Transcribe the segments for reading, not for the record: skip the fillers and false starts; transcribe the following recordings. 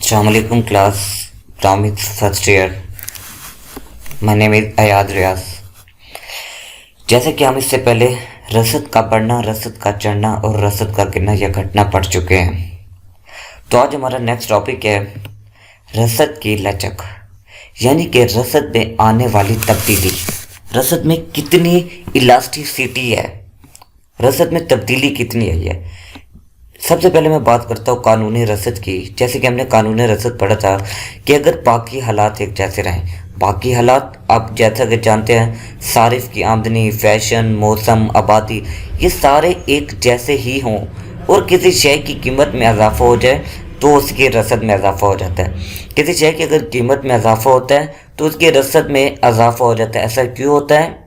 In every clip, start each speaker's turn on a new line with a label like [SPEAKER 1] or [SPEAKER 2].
[SPEAKER 1] Assalamualaikum class, Pramit first year. My name is Ayad रियाज। जैसे कि हम इससे पहले रसद का बढ़ना, रसद का चढ़ना और रसद का गिरना यह घटना पढ़ चुके हैं। तो आज हमारा नेक्स्ट टॉपिक है रसद की लचक, यानी कि रसद में आने वाली तब्दीली। रसद में कितनी इलास्टिसिटी है, रसद में तब्दीली कितनी आई है। सबसे पहले मैं बात करता हूँ कानूनी रसद की। जैसे कि हमने कानूनी रसद पढ़ा था कि अगर बाकी हालात एक जैसे रहें, बाकी हालात आप जैसा कि जानते हैं, सारिफ की आमदनी, फैशन, मौसम, आबादी, ये सारे एक जैसे ही हों और किसी शय की कीमत में इजाफा हो जाए तो उसकी रसद में इजाफा हो जाता है। किसी शय की अगर कीमत में इजाफा होता है तो उसकी रसद में इजाफा हो जाता है। ऐसा क्यों होता है?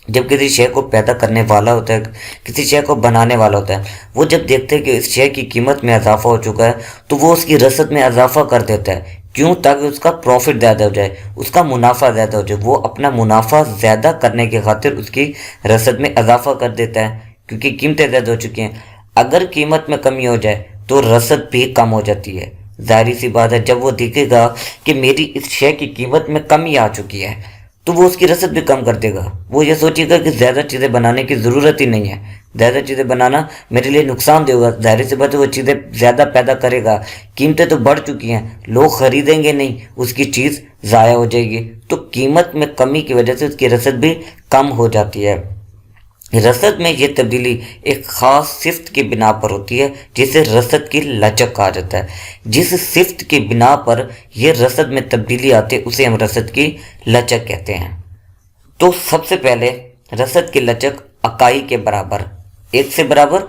[SPEAKER 1] जब किसी शय को पैदा करने वाला होता है, किसी शय को बनाने वाला होता है, वो जब देखते हैं कि इस शय की कीमत में इजाफा हो चुका है तो वो उसकी रसद में इजाफा कर देता है। क्यों? ताकि उसका प्रॉफिट ज़्यादा हो जाए, उसका मुनाफा ज़्यादा हो जाए। वो अपना मुनाफा ज़्यादा करने के खातिर उसकी रसद में इजाफा कर देता है, क्योंकि कीमतें ज़्यादा हो चुकी हैं। अगर कीमत में कमी हो जाए तो रसद भी कम हो जाती है। जाहिर सी बात है, जब वो देखेगा कि मेरी इस शय की कीमत में कमी आ चुकी है तो वो उसकी रसद भी कम कर देगा। वो ये सोचेगा कि ज़्यादा चीज़ें बनाने की ज़रूरत ही नहीं है, ज़्यादा चीज़ें बनाना मेरे लिए नुकसान देगा। जाहिर सी बात है, वो चीज़ें ज़्यादा पैदा करेगा, कीमतें तो बढ़ चुकी हैं, लोग ख़रीदेंगे नहीं, उसकी चीज़ ज़ाया हो जाएगी। तो कीमत में कमी की वजह से उसकी रसद भी कम हो जाती है। रसद में ये तब्दीली एक ख़ास सिफ्त की बिना पर होती है, जिसे रसद की लचक कहा जाता है। जिस सिफ्त की बिना पर यह रसद में तब्दीली आती है उसे हम रसद की लचक कहते हैं। तो सबसे पहले रसद की लचक इकाई के बराबर, एक से बराबर,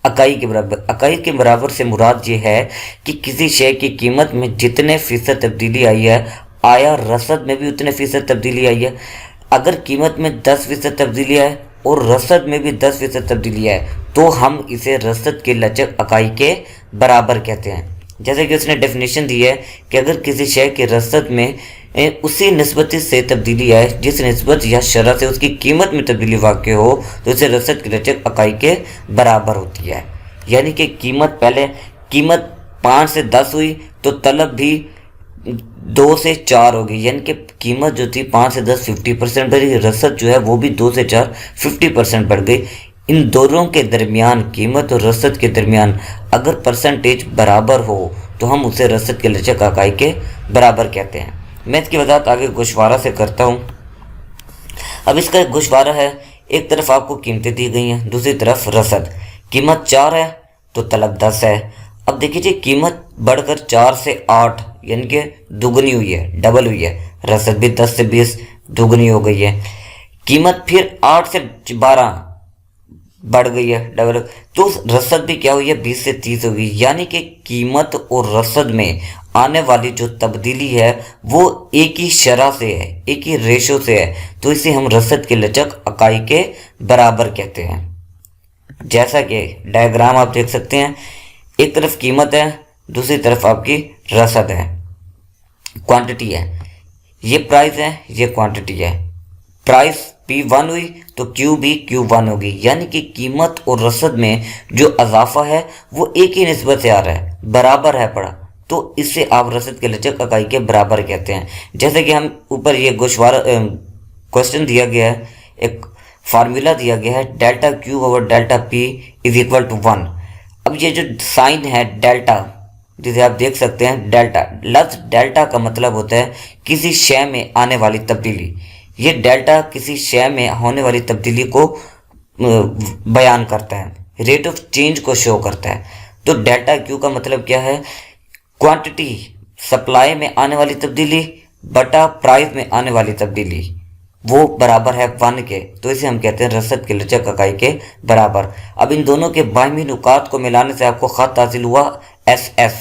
[SPEAKER 1] इकाई के बराबर। इकाई के बराबर से मुराद ये है कि किसी शय की कीमत में जितने फीसद तब्दीली आई है, आया रसद में भी उतने फीसद तब्दीली आई है। अगर कीमत में 10% तब्दीली आए और रसद में भी 10% तब्दीली है तो हम इसे रसद की लचक इकाई के बराबर कहते हैं। जैसे कि उसने डेफिनेशन दी है कि अगर किसी शय के रसद में उसी निस्बत से तब्दीली आए जिस निस्बत या शरह से उसकी कीमत में तब्दीली वाक़ हो तो इसे रसद की लचक इकाई के बराबर होती है। यानी कि कीमत 5 से 10 हुई तो तलब भी 2 से 4 होगी। यानी कि कीमत जो थी 5 से 10 50% बढ़ी, रसद जो है वो भी 2 से 4 50% बढ़ गई। इन दोनों के दरमियान, कीमत और रसद के दरमियान अगर परसेंटेज बराबर हो तो हम उसे रसद के लचक इकाई के बराबर कहते हैं। मैं इसकी वजाहत आगे गोशवारा से करता हूँ। अब इसका एक गोशवारा है, एक तरफ आपको कीमतें दी गई हैं, दूसरी तरफ रसद। कीमत 4 है तो तलब 10 है। अब देखिए जी, कीमत बढ़कर 4 से 8 यानी कि दुगनी हुई है, डबल हुई है। रसद भी 10 से 20 दुगनी हो गई है। कीमत फिर 8 से 12 बढ़ गई है, डबल। तो रसद भी क्या हुई है, 20 से 30 हो गई। यानी कि कीमत और रसद में आने वाली जो तब्दीली है वो एक ही शरह से है, एक ही रेशो से है। तो इसे हम रसद की लचक इकाई के बराबर कहते हैं। जैसा कि डायग्राम आप देख सकते हैं, एक तरफ कीमत है, दूसरी तरफ आपकी रसद है, क्वांटिटी है। ये प्राइस है, ये क्वांटिटी है। प्राइस P1 हुई तो Q भी Q1 होगी। यानी कि कीमत और रसद में जो इजाफा है वो एक ही निस्बत से आ रहा है, बराबर है पड़ा। तो इससे आप रसद के लचक इकाई के बराबर कहते हैं। जैसे कि हम ऊपर ये गोशवारा क्वेश्चन दिया गया है, एक फार्मूला दिया गया है, delta Q over delta P is equal to 1। अब ये जो साइन है डेल्टा, जिसे आप देख सकते हैं डेल्टा, लफ्ज़ डेल्टा का मतलब होता है किसी शय में आने वाली तब्दीली। ये डेल्टा किसी शय में होने वाली तब्दीली को बयान करता है, रेट ऑफ चेंज को शो करता है। तो डेल्टा क्यू का मतलब क्या है, क्वांटिटी सप्लाई में आने वाली तब्दीली बटा प्राइस में आने वाली तब्दीली, वो बराबर है 1 के। तो इसे हम कहते हैं रसद की लचक इकाई के बराबर। अब इन दोनों के बाहमी नुकात को मिलाने से आपको ख़त हासिल हुआ SS।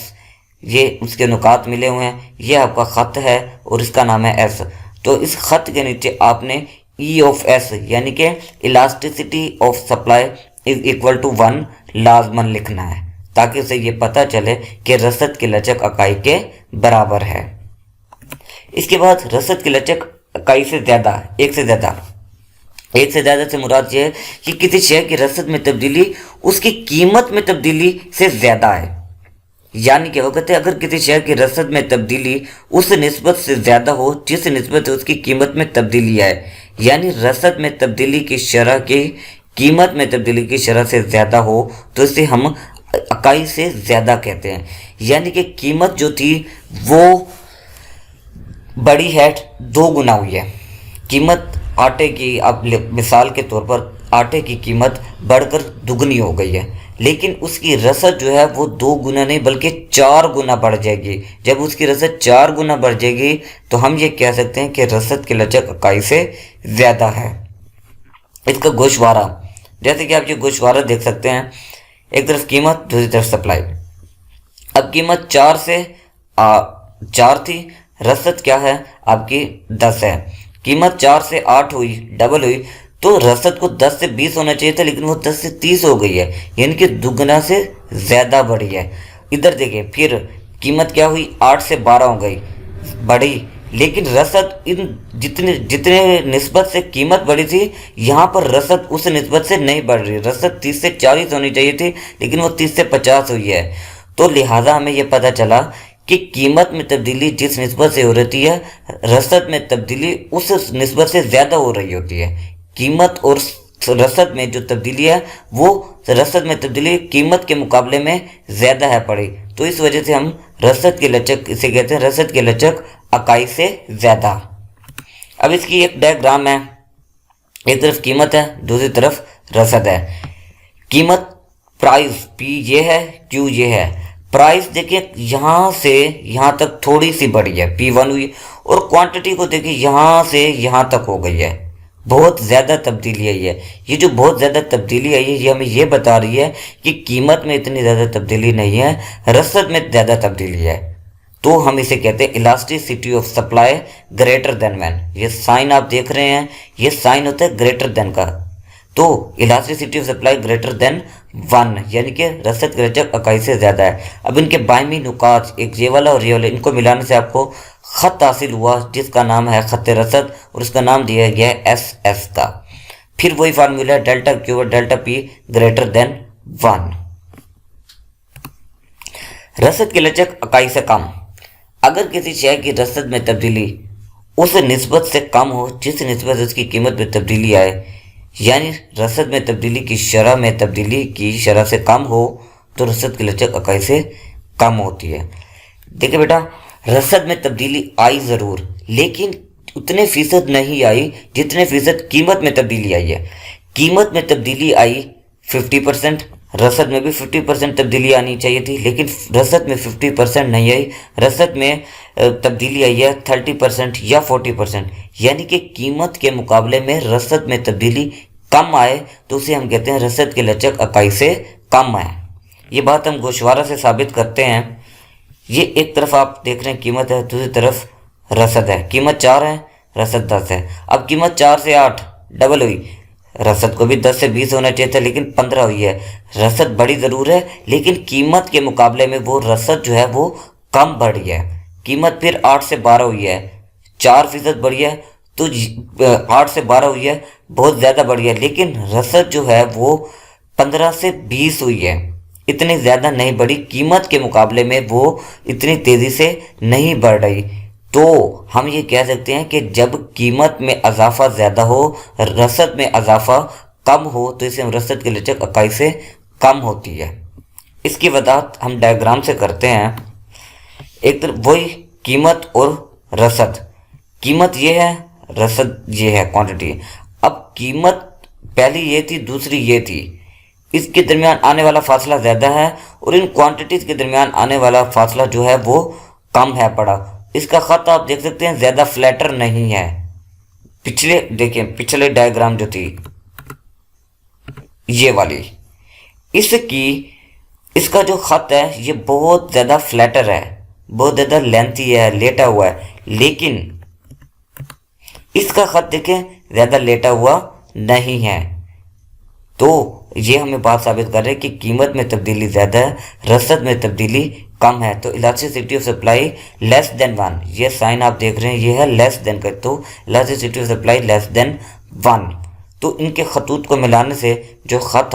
[SPEAKER 1] ये उसके नुकात मिले हुए हैं, ये आपका ख़त है और इसका नाम है S। तो इस ख़त के नीचे आपने E ऑफ S यानी कि elasticity of supply is equal to 1 लाजमन लिखना है, ताकि उसे ये पता चले कि रसद की लचक इकाई के बराबर है। इसके बाद रसद की लचक इकाई से ज़्यादा, एक से ज़्यादा से मुराद ये है कि किसी शय की रसद में तब्दीली उसकी कीमत में तब्दीली से ज़्यादा है। यानी कि वो कहते हैं अगर किसी शेयर की रसद में तब्दीली उस निस्बत से ज़्यादा हो जिस निस्बत से उसकी कीमत में तब्दीली आए, यानी रसद में तब्दीली की शरह की कीमत में तब्दीली की शरह से ज़्यादा हो तो इसे हम इकाई से ज़्यादा कहते हैं। यानी कि कीमत जो थी वो बड़ी है, 2 गुना हुई है। कीमत आटे की, अब मिसाल के तौर पर आटे की कीमत बढ़कर दुगनी हो गई है, लेकिन उसकी रसद जो है वो 2 गुना नहीं बल्कि 4 गुना बढ़ जाएगी। जब उसकी रसद 4 गुना बढ़ जाएगी तो हम ये कह सकते हैं कि रसद की लचक इकाई से ज़्यादा है। इसका गोशवारा, जैसे कि आप ये गोशवारा देख सकते हैं, एक तरफ कीमत दूसरी तरफ सप्लाई। अब कीमत 4 थी, रसद क्या है आपकी 10 है। कीमत 4 से 8 हुई, डबल हुई, तो रसद को 10 से 20 होना चाहिए था, लेकिन वो 10 से 30 हो गई है, यानी कि दुगना से ज़्यादा बढ़ी है। इधर देखिए, फिर कीमत क्या हुई, 8 से 12 हो गई, बढ़ी, लेकिन रसद इन जितने जितने निस्बत से कीमत बढ़ी थी, यहाँ पर रसद उस निस्बत से नहीं बढ़ रही। रसद 30 से 40 होनी चाहिए थी, लेकिन वो 30 से 50 हुई है। तो लिहाजा हमें ये पता चला कि कीमत में तब्दीली जिस निस्बत से हो रही है, रसद में तब्दीली उस निस्बत से ज़्यादा हो रही होती है। कीमत और रसद में जो तब्दीली है वो रसद में तब्दीली कीमत के मुकाबले में ज़्यादा है पड़ी, तो इस वजह से हम रसद की लचक इसे कहते हैं, रसद की लचक इकाई से ज़्यादा। अब इसकी एक डायग्राम है, एक तरफ कीमत है, दूसरी तरफ रसद है। कीमत प्राइस पी ये है, क्यू ये है। प्राइस देखिए यहाँ से यहाँ तक थोड़ी सी बढ़ी है, P1 हुई, और क्वांटिटी को देखिए यहाँ से यहाँ तक हो गई है, बहुत ज़्यादा तब्दीली आई है। ये जो बहुत ज़्यादा तब्दीली आई है ये हमें ये बता रही है कि कीमत में इतनी ज़्यादा तब्दीली नहीं है, रसद में ज़्यादा तब्दीली है। तो हम इसे कहते हैं elasticity of supply greater than when. ये साइन आप देख रहे हैं, ये साइन होता है ग्रेटर देन का। तो elasticity of supply greater than 1, यानी कि रसद की लचक इकाई से ज़्यादा है। अब इनके बायमी नुकात, एक ये वाला और ये वाला, इनको मिलाने से आपको ख़त हासिल हुआ जिसका नाम है ख़त रसद, और उसका नाम दिया गया है SS का। फिर वही फार्मूला है डेल्टा Q और डेल्टा P ग्रेटर देन 1। रसद की लचक इकाई से कम। अगर किसी शय की रसद में तब्दीली उस निस्बत से कम हो जिस निस्बत से उसकी कीमत में तब्दीली आए, यानी रसद में तब्दीली की शरह में तब्दीली की शरह से कम हो, तो रसद की लचक इकाई से कम होती है। देखिए बेटा, रसद में तब्दीली आई ज़रूर, लेकिन उतने फीसद नहीं आई जितने फीसद कीमत में तब्दीली आई है। कीमत में तब्दीली आई 50%, रसद में भी 50% तब्दीली आनी चाहिए थी, लेकिन रसद में 50% नहीं आई। रसद में तब्दीली आई है 30% या 40%, यानी कि कीमत के मुकाबले में रसद में तब्दीली कम आए तो उसे हम कहते हैं रसद की लचक इकाई से कम आए। ये बात हम गोशवारा से साबित करते हैं। ये एक तरफ आप देख रहे हैं कीमत है, दूसरी तरफ रसद है। कीमत 4 है, रसद 10 है। अब कीमत 4 से 8 डबल हुई, रसद को भी 10 से 20 होना चाहिए था, लेकिन 15 हुई है। रसद बड़ी ज़रूर है, लेकिन कीमत के मुकाबले में वो रसद जो है वो कम बढ़ी है। कीमत फिर 8 से 12 हुई है, 4% बढ़ी है, तो 8 से 12 हुई है, बहुत ज़्यादा बढ़ी है, लेकिन रसद जो है वो 15 से 20 हुई है, इतनी ज़्यादा नहीं बढ़ी। कीमत के मुकाबले में वो इतनी तेज़ी से नहीं बढ़ रही। तो हम ये कह सकते हैं कि जब कीमत में इजाफा ज़्यादा हो, रसद में इजाफा कम हो, तो इसे हम रसद की लचक इकाई से कम होती है। इसकी वजाहत हम डायग्राम से करते हैं। एक तरफ वही कीमत और रसद, कीमत ये है, रसद ये है, क्वांटिटी। अब कीमत पहली ये थी, दूसरी ये थी, इसके दरमियान आने वाला फासला ज़्यादा है, और इन क्वांटिटीज़ के दरमियान आने वाला फासला जो है वो कम है पड़ा। इसका ख़त आप देख सकते हैं ज़्यादा फ्लैटर नहीं है। पिछले देखिए, पिछले डायग्राम जो थी ये वाली, इसका जो ख़त है ये बहुत ज़्यादा फ्लैटर है, बहुत ज़्यादा लेंथी है, लेटा हुआ है, लेकिन इसका ख़त देखें ज़्यादा लेटा हुआ नहीं है। तो ये हमें बात साबित कर रहे हैं कि कीमत में तब्दीली ज़्यादा है, रसद में तब्दीली कम है। तो elasticity of supply less than 1, ये साइन आप देख रहे हैं ये है लेस देन का, तो elasticity of supply less than 1। तो इनके खतूत को मिलाने से जो ख़त